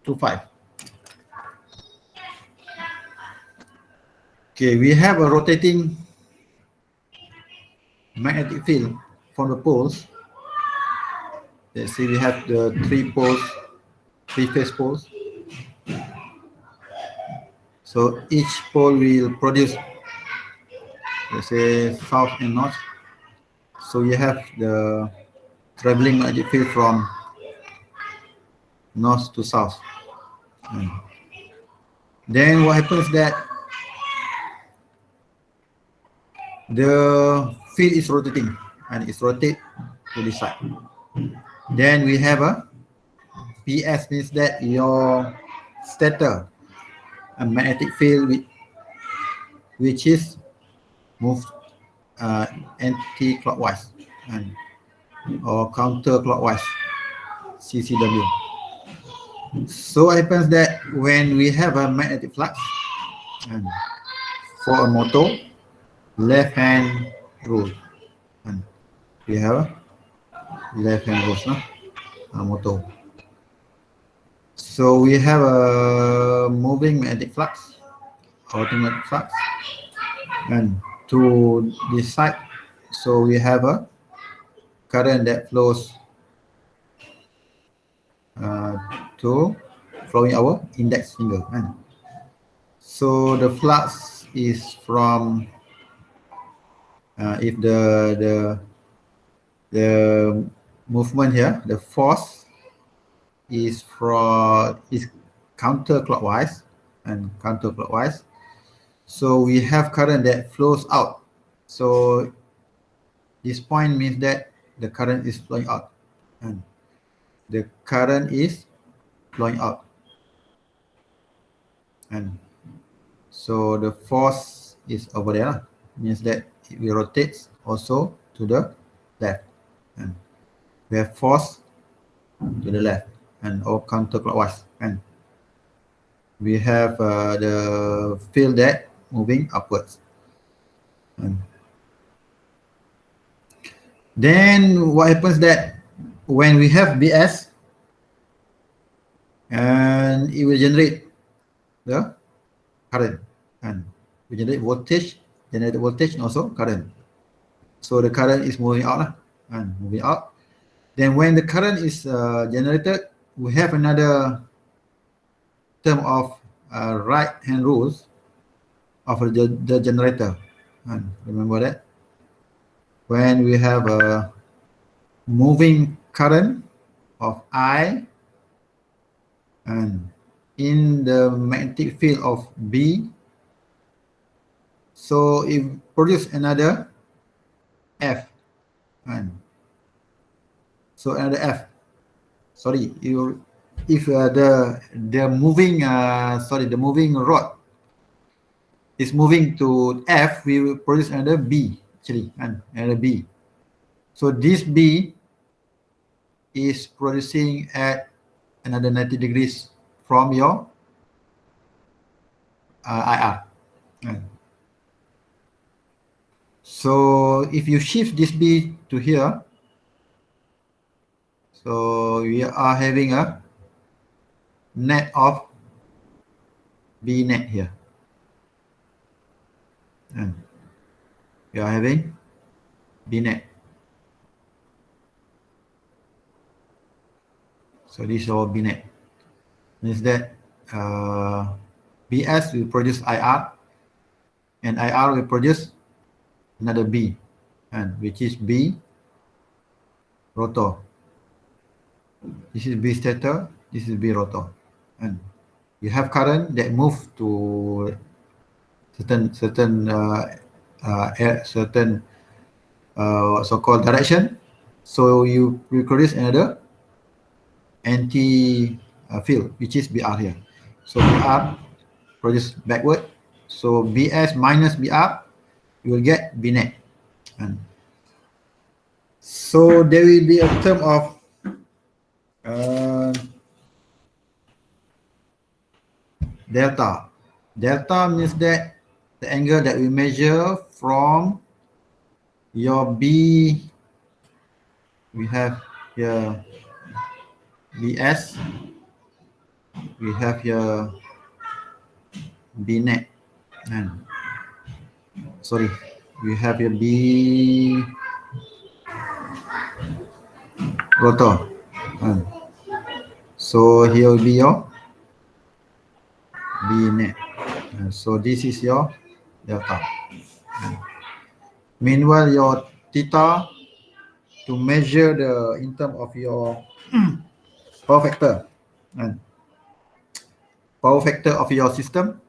to 5. Okay, we have a rotating magnetic field from the poles. Let's see, we have the 3 poles, 3 phase poles. So each pole will produce, let's say, south and north. So you have the traveling magnetic field from north to south. Then what happens that the field is rotating and it's rotate to this side. Then we have a PS, means that your stator, a magnetic field which is moved anti-clockwise and or counter-clockwise, CCW. So it happens that when we have a magnetic flux and for a motor, left hand rule, and we have a left hand rules, no? Motor. So we have a moving magnetic flux, magnetic flux, and to this side, so we have a current that flows to flowing our index finger. And so the flux is from if the movement here, the force is counterclockwise and counterclockwise. So we have current that flows out. So this point means that the current is flowing out, and the current is flowing out, and so the force is over there, means that it will rotate also to the left, and we have force to the left and or counterclockwise, and we have the field that moving upwards. And then what happens that when we have BS, and it will generate the current, and we generate voltage, generate voltage and also current. So the current is moving out and moving out. Then when the current is generated, we have another term of right hand rules of the generator. And remember that when we have a moving current of I, and in the magnetic field of B, so it produces another F, and so another F. Sorry, if the moving the moving rod is moving to F, we will produce another B actually, and another B. So this B is producing at another 90 degrees from your IR. So if you shift this B to here, so we are having a net of B net here, and we are having B net. So this is our B net. Means that BS will produce IR, and IR will produce another B, and which is B rotor. This is B stator, this is B rotor, and you have current that move to certain so-called direction. So you produce another anti field, which is BR here. So BR produce backward. So BS minus BR, you will get B net. And so there will be a term of delta. Delta means that the angle that we measure from your B, we have here BS, we have here B net, and sorry, we have here B rotor, and so here will be your B net, and so this is your delta. And meanwhile, your theta, to measure the in terms of your power factor, and power factor of your system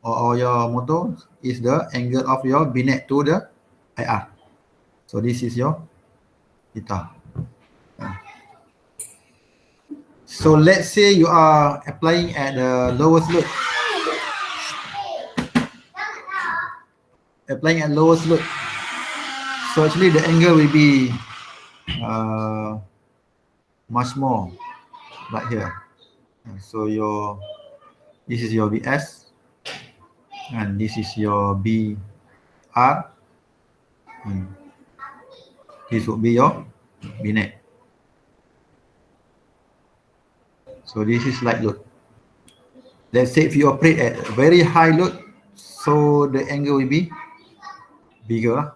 or your motor is the angle of your B net to the IR. So this is your theta. So let's say you are applying at the lowest load. Applying at lowest load. So actually the angle will be much more right here. And so this is your VS, and this is your BR, and this would be your B net. So this is light load. Let's say if you operate at very high load, so the angle will be bigger,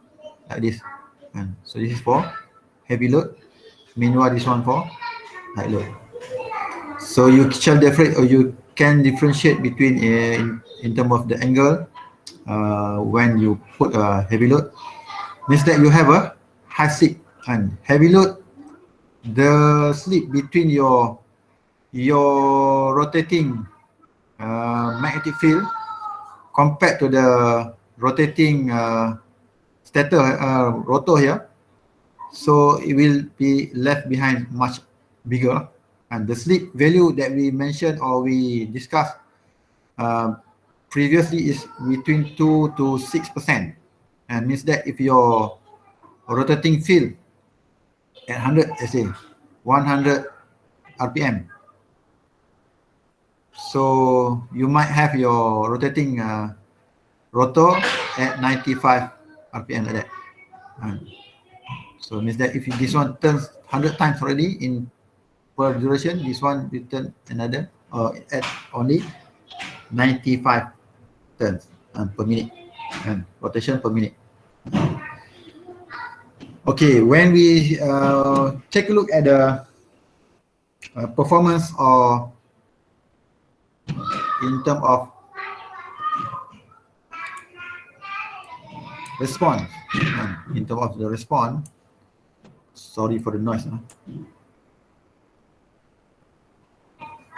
like this. And so this is for heavy load. Meanwhile, this one for light load. So you shall differentiate, or you can differentiate between in terms of the angle when you put a heavy load. Means that you have a high slip, and heavy load, the slip between your rotating magnetic field compared to the rotating stator rotor here, so it will be left behind much bigger, and the slip value that we mentioned or we discussed previously is between 2 to 6%, and means that if your rotating field at 100, let's say 100 RPM, so you might have your rotating rotor at 95 RPM like that. So it means that if this one turns 100 times already in per duration, this one will turn another at only 95 turns per minute, and rotation per minute. Okay, when we take a look at the performance or in terms of response, in terms of the response, sorry for the noise.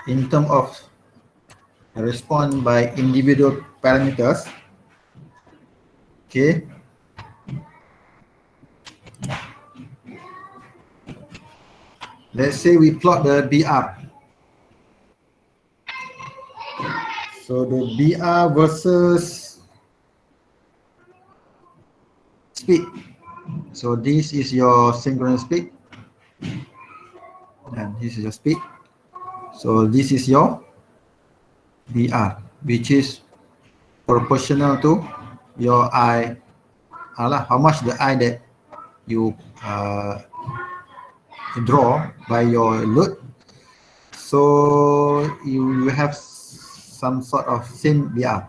In terms of response by individual parameters, okay. Let's say we plot the BR. So the BR versus speed. So this is your synchronous speed, and this is your speed. So this is your BR, which is proportional to your I, how much the I that you draw by your load. So you have some sort of same BR.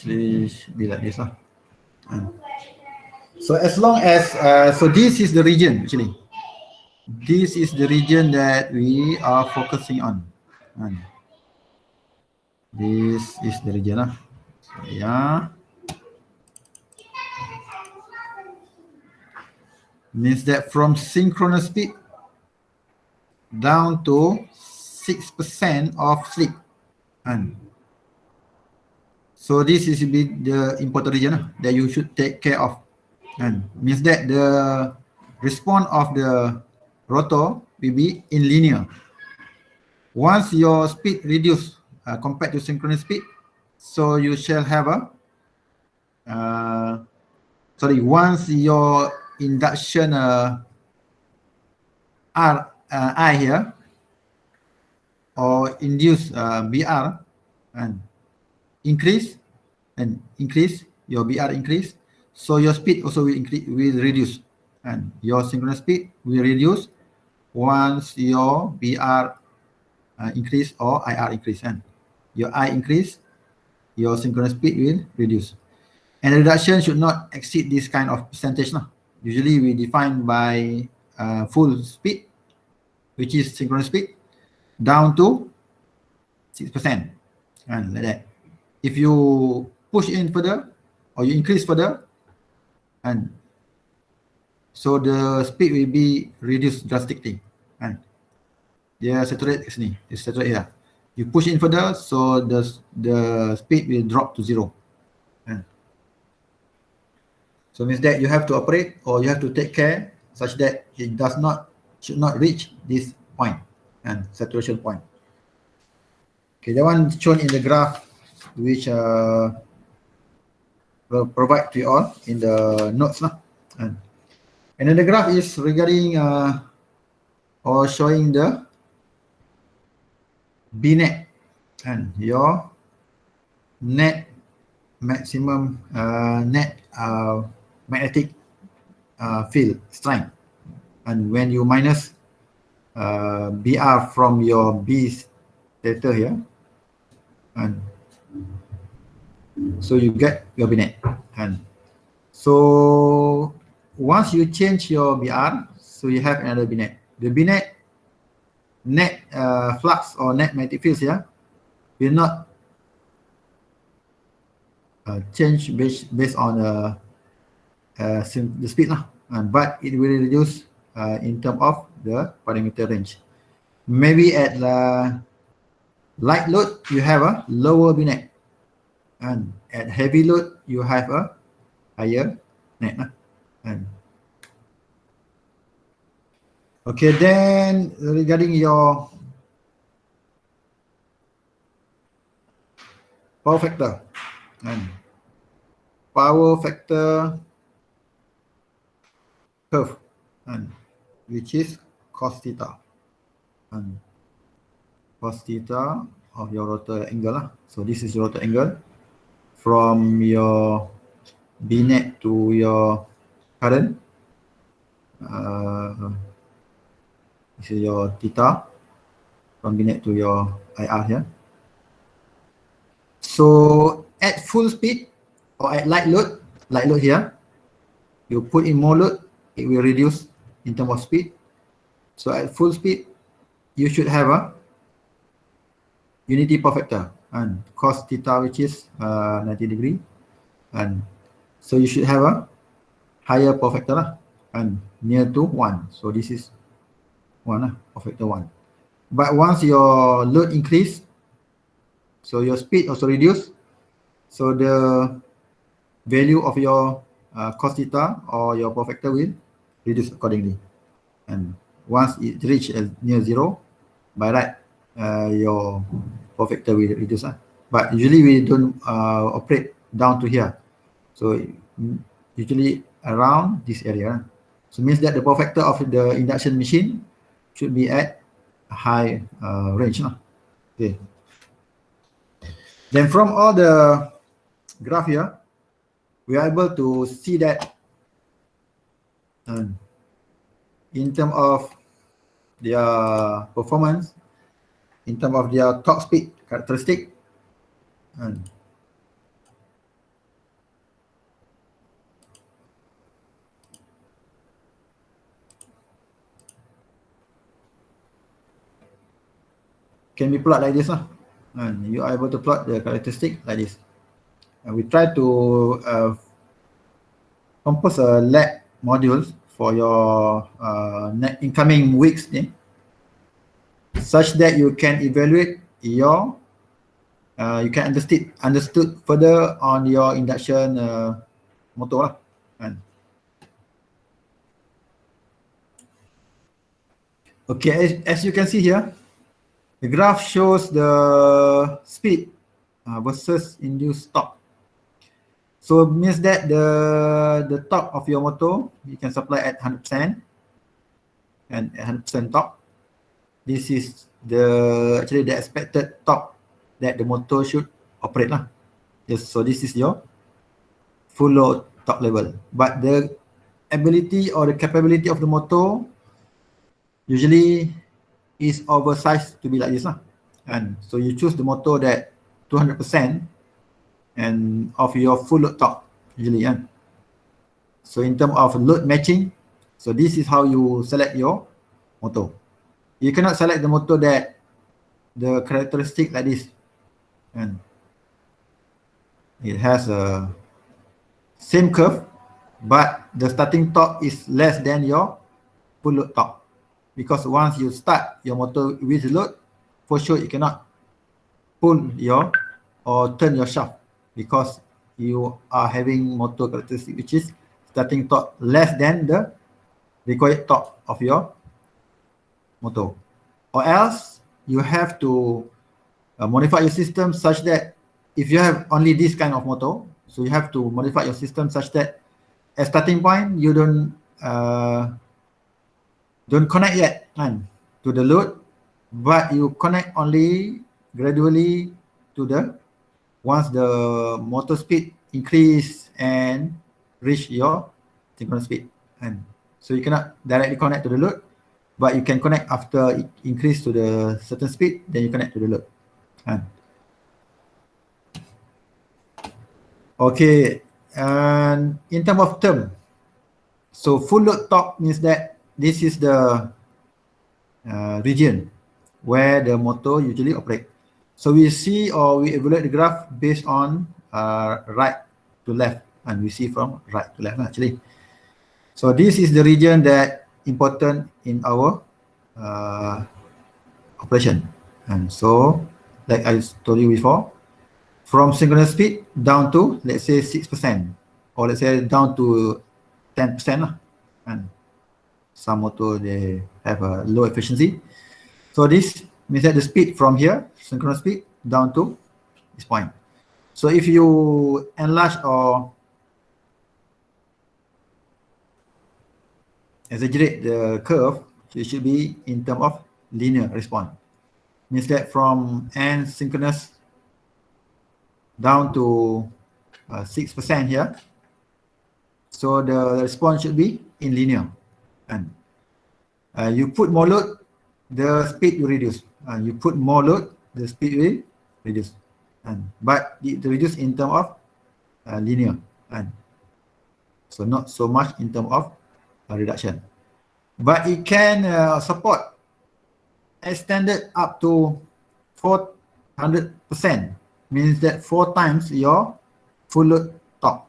Actually should be like this. So as long as so this is the region, actually this is the region that we are focusing on, this is the region. So yeah, means that from synchronous speed down to 6% of slip, and so this is the important region that you should take care of, and means that the response of the rotor will be in linear. Once your speed reduced compared to synchronous speed, so you shall have a once your induction R I here, or induce BR, and increase your BR increase, so your speed also will reduce, and your synchronous speed will reduce once your BR increase or IR increase, and your I increase, your synchronous speed will reduce. And the reduction should not exceed this kind of percentage. Usually we define by full speed, which is synchronous speed, down to 6%, and like that. If you push in further or you increase further, and so the speed will be reduced drastically, and dia saturate kat sini, it's saturate here. You push in further, so the speed will drop to 0. And so means that you have to operate, or you have to take care such that it should not reach this point and saturation point. Okay, that one shown in the graph, which will provide to you all in the notes. And then the graph is regarding or showing the B net and your net maximum net magnetic field strength, and when you minus BR from your B stator here, and so you get your B net. And so once you change your BR, so you have another B net. The B net flux or net magnetic fields here will not change based on the speed, but it will reduce in terms of the parameter range. Maybe at light load you have a lower B net, and at heavy load you have a higher net. And okay, then regarding your power factor, and power factor curve, and which is cos theta, and cos theta of your rotor angle. So this is your rotor angle from your B net to your current. This is your theta from B net to your IR here. So at full speed or at light load here, you put in more load, it will reduce in terms of speed. So at full speed, you should have a unity power factor and cos theta, which is 90 degree, and so you should have a higher power factor and near to 1. So this is 1, power factor 1. But once your load increase, so your speed also reduce, so the value of your cos theta or your power factor will reduce accordingly. And once it reaches near 0, by right, your power factor will reduce. But usually we don't operate down to here. So usually around this area. So means that the power factor of the induction machine should be at a high range. Okay. Then from all the graph here, we are able to see that in terms of their performance, in terms of their torque speed characteristic, can be plotted like this, and you are able to plot the characteristic like this. And we try to compose a lab module for your incoming weeks, such that you can evaluate your you can understood further on your induction motor. And okay, as you can see here, the graph shows the speed versus induced torque. So it means that the torque of your motor you can supply at 100% and 100% torque, this is the actually the expected torque that the motor should operate lah. Yes, so this is your full load torque level. But the ability or the capability of the motor usually is oversized to be like this lah. And so you choose the motor that 200% and of your full load torque usually. And so in terms of load matching, so this is how you select your motor. You cannot select the motor that the characteristic like this, and it has a same curve, but the starting torque is less than your full load torque. Because once you start your motor with load, for sure you cannot pull your or turn your shaft because you are having motor characteristic which is starting torque less than the required torque of your motor. Or else you have to modify your system such that if you have only this kind of motor, so you have to modify your system such that at starting point you don't connect yet to the load, but you connect only gradually to the once the motor speed increase and reach your synchronous speed. And so you cannot directly connect to the load, but you can connect after it increase to the certain speed, then you connect to the load. Okay, and in terms of term, so full load torque means that this is the region where the motor usually operate. So we see or we evaluate the graph based on right to left, and we see from right to left actually. So this is the region that important in our operation. And so, like I told you before, from synchronous speed down to let's say 6%, or let's say down to 10%, and some motor they have a low efficiency. So this means that the speed from here, synchronous speed, down to this point. So if you enlarge or exaggerate the curve, it should be in terms of linear response. Means that from n synchronous down to 6% here, so the response should be in linear. And you put more load, the speed will reduce. You put more load, the speed will reduce. But it reduce in terms of linear. So not so much in terms of reduction. But it can support extended up to 400%. Means that 4 times your full load torque.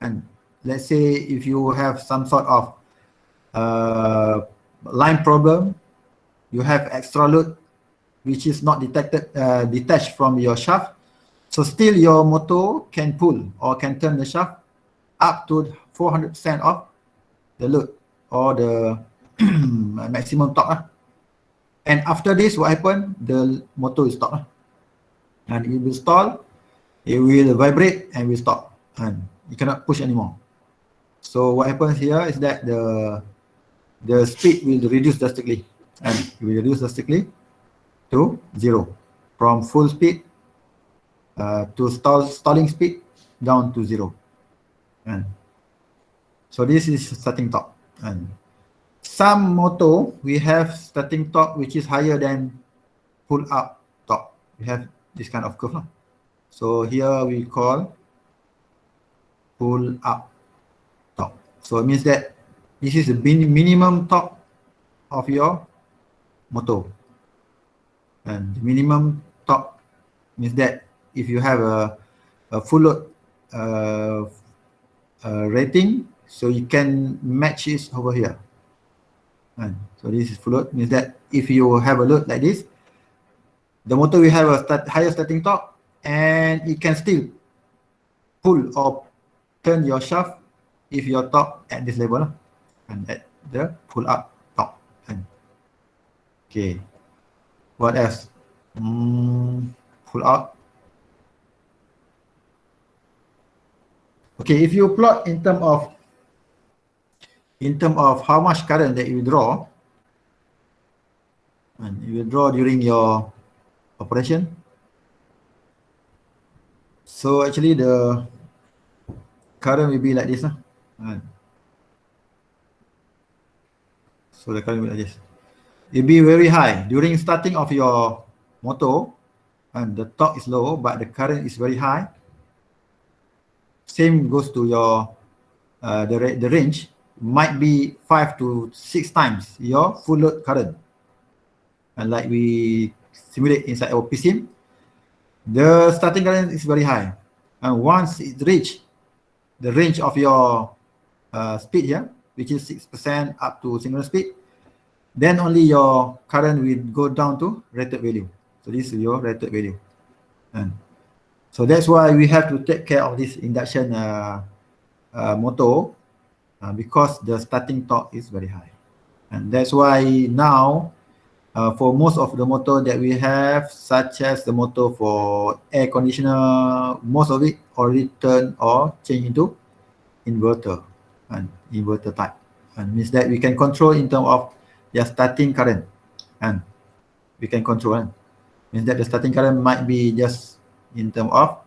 And let's say if you have some sort of line problem, you have extra load which is not detached from your shaft, so still your motor can pull or can turn the shaft up to 400% of the load or the maximum torque. And after this, what happened? The motor will stop, and it will stall, it will vibrate and will stop, and you cannot push anymore. So what happens here is that the speed will reduce drastically, and it will reduce drastically to 0, from full speed to stalling speed down to 0. And so this is starting torque. And some motor we have starting torque which is higher than pull up torque. We have this kind of curve. So here we call pull up torque. So it means that this is the minimum torque of your motor. And the minimum torque means that if you have a full load rating, so you can match it over here. And so this is full load, means that if you have a load like this, the motor will have a higher starting torque, and it can still pull or turn your shaft if your torque at this level, and at the pull up torque. Okay, what else? Pull out. Okay, if you plot in terms of how much current that you draw, and it will draw during your operation. So actually the current will be like this. And so the current will be like this. It will be very high during starting of your motor, and the torque is low, but the current is very high. Same goes to your the range might be 5 to 6 times your full load current. And like we simulate inside our PSIM, the starting current is very high. And once it reach the range of your speed here, which is 6% up to synchronous speed, then only your current will go down to rated value. So this is your rated value. And so that's why we have to take care of this induction motor because the starting torque is very high. And that's why now for most of the motor that we have, such as the motor for air conditioner, most of it already turn or change into inverter and inverter type. And means that we can control in terms of their starting current. And we can control. Means that the starting current might be just in terms of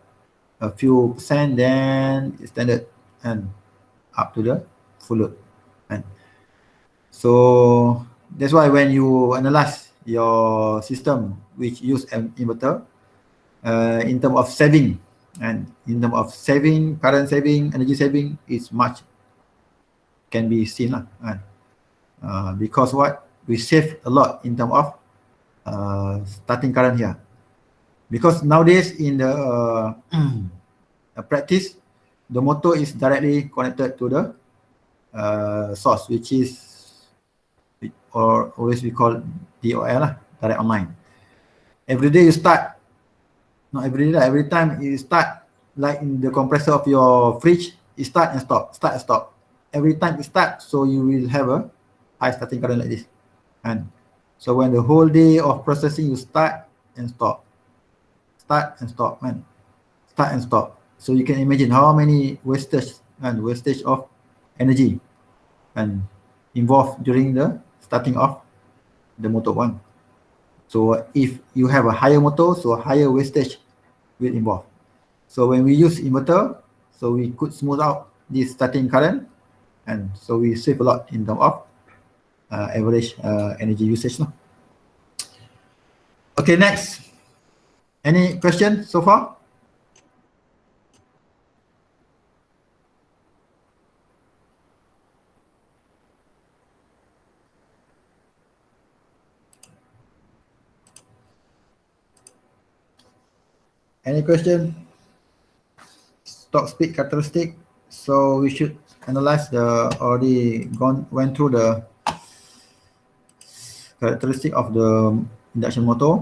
a few percent, then standard and up to the full load. And so that's why when you analyze your system which use an inverter in terms of saving, and in terms of saving, current saving, energy saving is much can be seen because what we save a lot in terms of starting current here, because nowadays in the practice the motor is directly connected to the source, which is or always we call DOL direct online. Every day you start, not every day, every time you start, like in the compressor of your fridge, you start and stop, start and stop. Every time you start, so you will have a high starting current like this. And so when the whole day of processing, you start and stop, start and stop, man, start and stop. So you can imagine how many wastage of energy and involved during the starting of the motor one. So if you have a higher motor, so higher wastage will involve. So when we use inverter, so we could smooth out this starting current, and so we save a lot in terms of average energy usage. No? Okay, next. Any question so far? Any question? Stock speed characteristic. So we should analyze the went through the characteristic of the induction motor.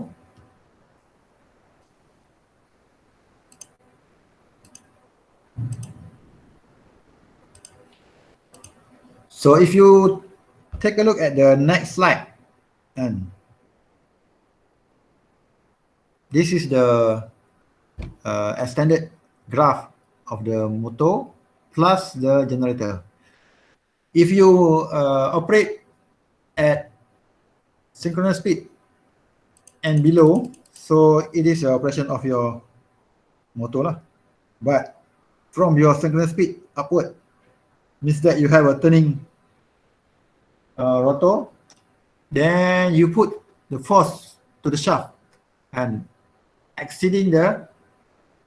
So if you take a look at the next slide, and this is the extended graph of the motor plus the generator. If you operate at synchronous speed and below, so it is the operation of your motor lah. But from your synchronous speed upward, means that you have a turning rotor, then you put the force to the shaft and exceeding the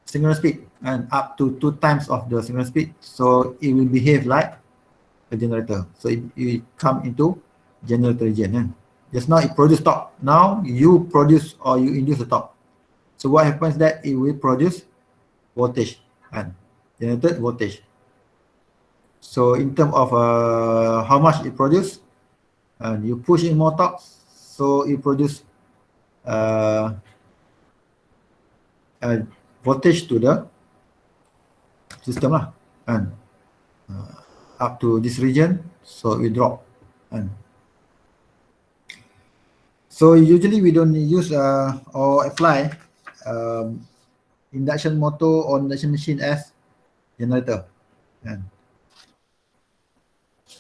synchronous speed and up to 2 times of the synchronous speed, so it will behave like a generator. So it come into generator region. Just now it produced torque. Now you produce or you induce the torque. So what happens that it will produce voltage and generated voltage. So in terms of how much it produce, and you push in more torque, so it produce voltage to the system lah, and up to this region, so it drop. And so usually we don't use or apply induction motor or induction machine as generator, and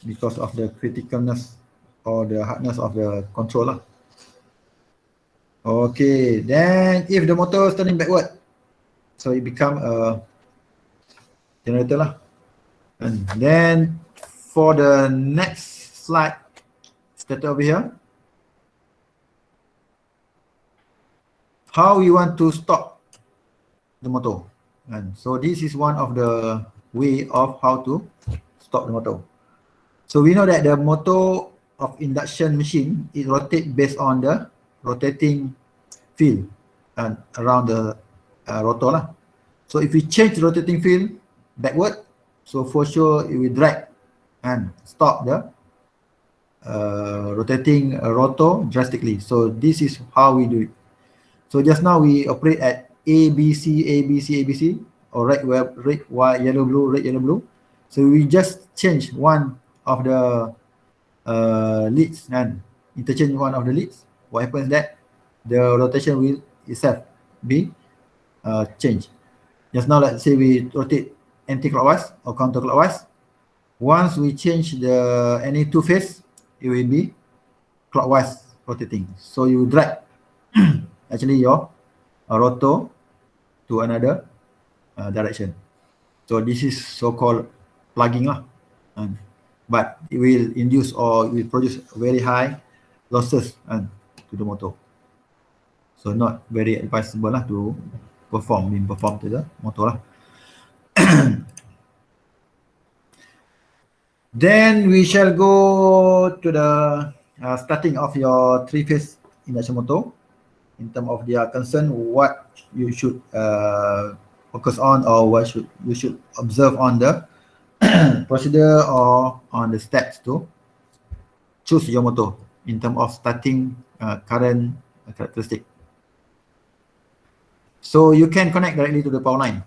because of the criticalness or the hardness of the controller. Okay, then if the motor is turning backward, so it become a generator lah. And then for the next slide, stated over here, how we want to stop the motor. And so this is one of the way of how to stop the motor. So we know that the motor of induction machine is rotate based on the rotating field and around the rotor lah. So if we change the rotating field backward, so for sure it will drag and stop the rotating rotor drastically. So this is how we do it. So just now we operate at A, B, C, A, B, C, A, B, C, or red, white, yellow, blue, red, yellow, blue. So we just change one of the leads and interchange one of the leads. What happens that the rotation will itself be changed. Just now, let's say we rotate anti-clockwise or counterclockwise. Once we change the any two phase, it will be clockwise rotating. So you drag actually your rotor to another direction. So this is so-called plugging lah. But it will induce or it will produce very high losses to the motor. So not very advisable lah to perform to the motor lah. Then we shall go to the starting of your three-phase induction motor. In terms of their concern, what you should focus on or what you should observe on the procedure or on the steps to choose your motor in terms of starting current characteristic. So you can connect directly to the power line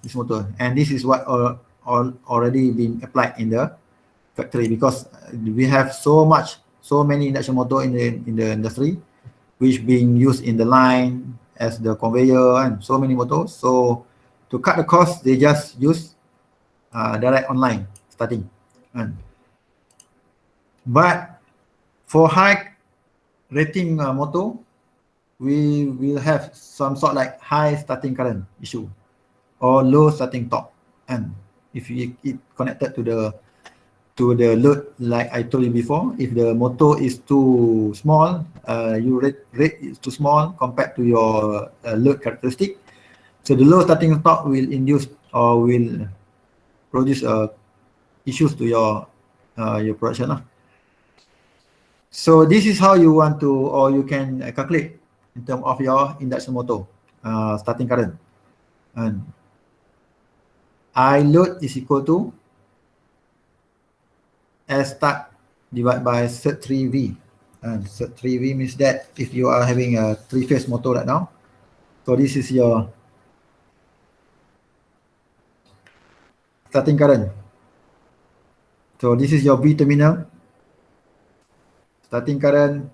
this motor, and this is what already been applied in the factory, because we have so many induction motor in the industry which being used in the line as the conveyor and so many motors. So to cut the cost, they just use direct online starting. But for high rating motor, we will have some sort like high starting current issue or low starting torque. And if it connected to the load, like I told you before, if the motor is too small, your rate is too small compared to your load characteristic, so the low starting torque will induce or will produce issues to your production. So this is how you want to, or you can calculate in terms of your induction motor starting current. And I load is equal to S start divided by set 3V. And set 3V means that if you are having a three-phase motor right now, so this is your starting current. So this is your V terminal. Starting current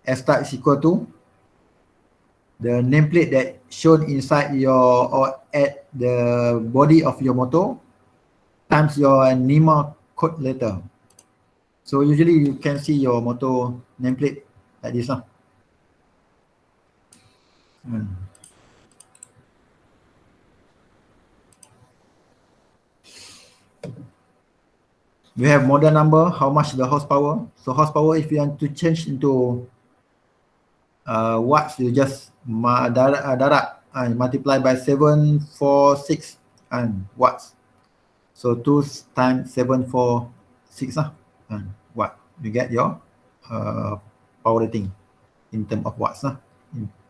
S start is equal to the nameplate that shown inside your or at the body of your motor times your NEMA code letter. So usually you can see your motor nameplate like this. We have model number, how much the horsepower. So horsepower, if you want to change into watts, you just direct multiply by 746 and watts. So 2 times 746 and watt. You get your power rating in terms of watts.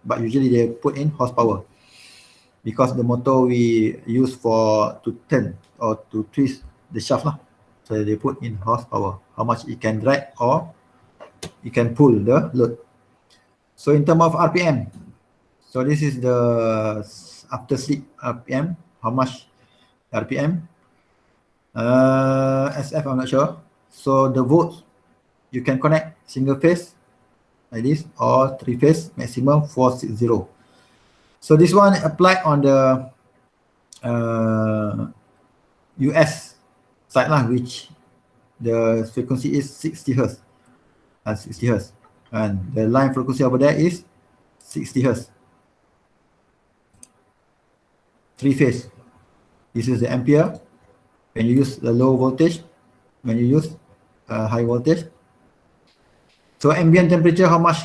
But usually they put in horsepower because the motor we use for to turn or to twist the shaft. So they put in horsepower, how much it can drag or it can pull the load. So in terms of RPM, so this is the after sleep RPM, how much RPM. SF, I'm not sure. So the volts, you can connect single phase like this or three phase, maximum 460. So this one applied on the US side which the frequency is 60 hertz. 60 hertz. and the line frequency over there is 60 Hertz. 3-phase. This is the ampere. When you use the low voltage, when you use high voltage. So ambient temperature, how much?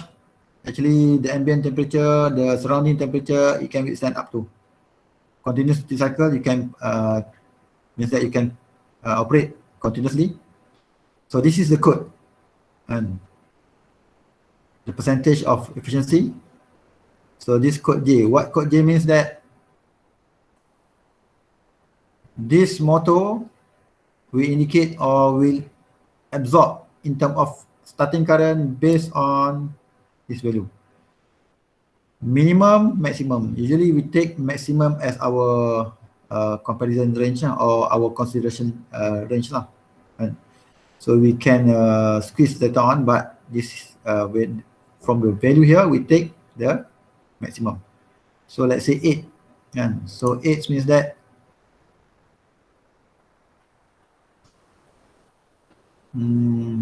Actually, the ambient temperature, the surrounding temperature, it can withstand up to. Continuous duty cycle, you can means that you can operate continuously. So this is the code, and the percentage of efficiency. So this code J, what code J means that this motor will indicate or will absorb in terms of starting current based on this value. Minimum, maximum. Usually we take maximum as our comparison range or our consideration range lah. And so we can squeeze that on, but this is from the value here we take the maximum. So let's say 8, and so 8 means that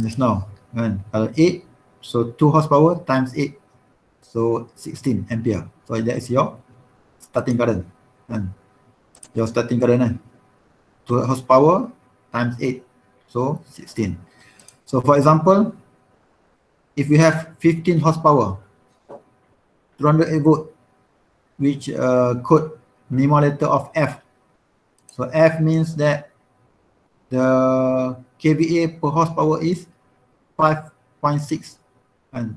just now, and 8, so 2 horsepower times 8, so 16 ampere. So that is your starting current, and your starting current 2 horsepower times 8, so 16. So for example, if we have 15 horsepower, 208 volt, which code memo letter of F. So F means that the kVA per horsepower is 5.6, and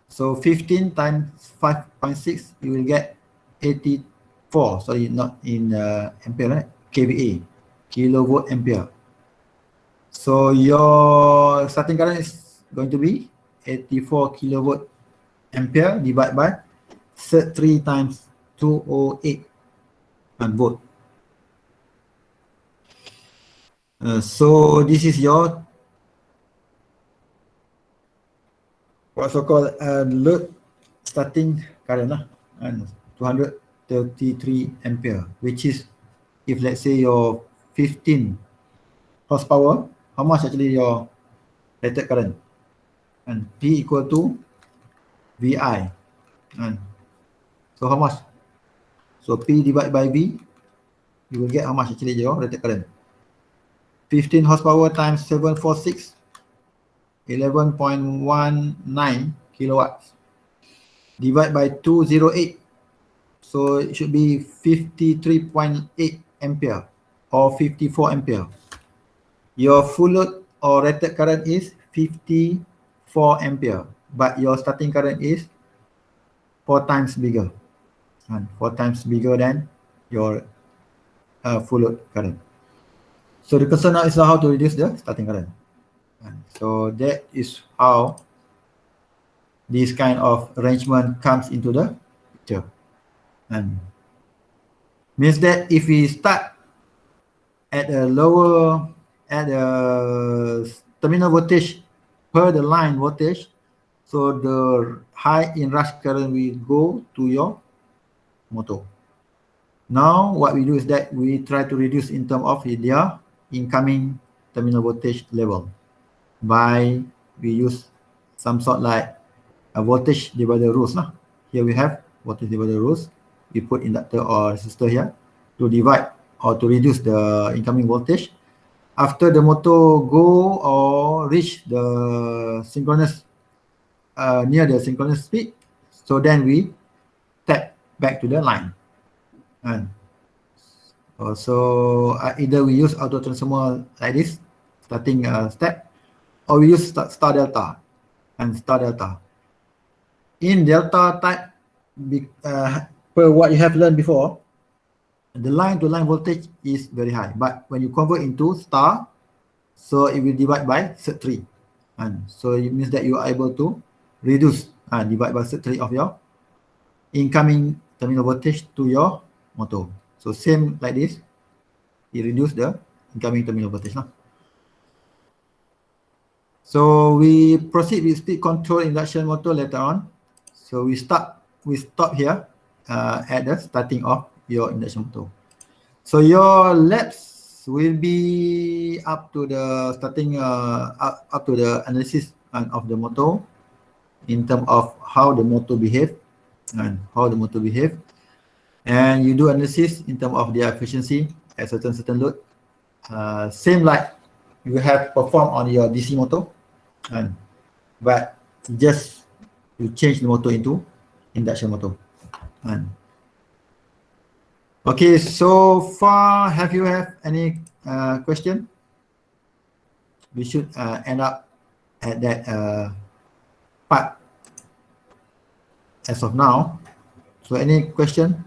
so 15 times 5.6, you will get 84. Sorry, not in ampere, right? kVA, kilovolt ampere. So your starting current is going to be 84 kilovolt ampere divided by 3 times 208 volt. So this is your what's so called load starting current and 233 ampere, which is, if let's say your 15 horsepower, how much actually your rated current? And P equal to VI, and so how much? So P divided by V, you will get how much actually your rated current. 15 horsepower times 746, 11.19 kilowatts, divided by 208, so it should be 53.8 ampere or 54 ampere. Your full load or rated current is 54 ampere, but your starting current is 4 times bigger, and 4 times bigger than your full load current. So the concern now is how to reduce the starting current. And so that is how this kind of arrangement comes into the picture. And means that if we start at a lower, at the terminal voltage per the line voltage, so the high inrush current will go to your motor. Now what we do is that we try to reduce in terms of their incoming terminal voltage level by we use some sort like a voltage divider rules. Here we have voltage divider rules. We put inductor or resistor here to divide or to reduce the incoming voltage. After the motor go or reach the synchronous near the synchronous speed, so then we tap back to the line. And also either we use auto transformer like this, starting step, or we use star delta and star delta. In delta type, per what you have learned before, the line to line voltage is very high, but when you convert into star, so it will divide by 3, and so it means that you are able to reduce and divide by 3 of your incoming terminal voltage to your motor. So same like this, you reduce the incoming terminal voltage now. So we proceed with speed control induction motor later on. So we stop here at the starting of your induction motor. So your laps will be up to the starting up to the analysis of the motor. in terms of how the motor behave and and you do analysis in terms of their efficiency at certain load. Same like you have performed on your DC motor, and but just you change the motor into induction motor. And okay, so far have you have any question? We should end up at that part as of now. So any question?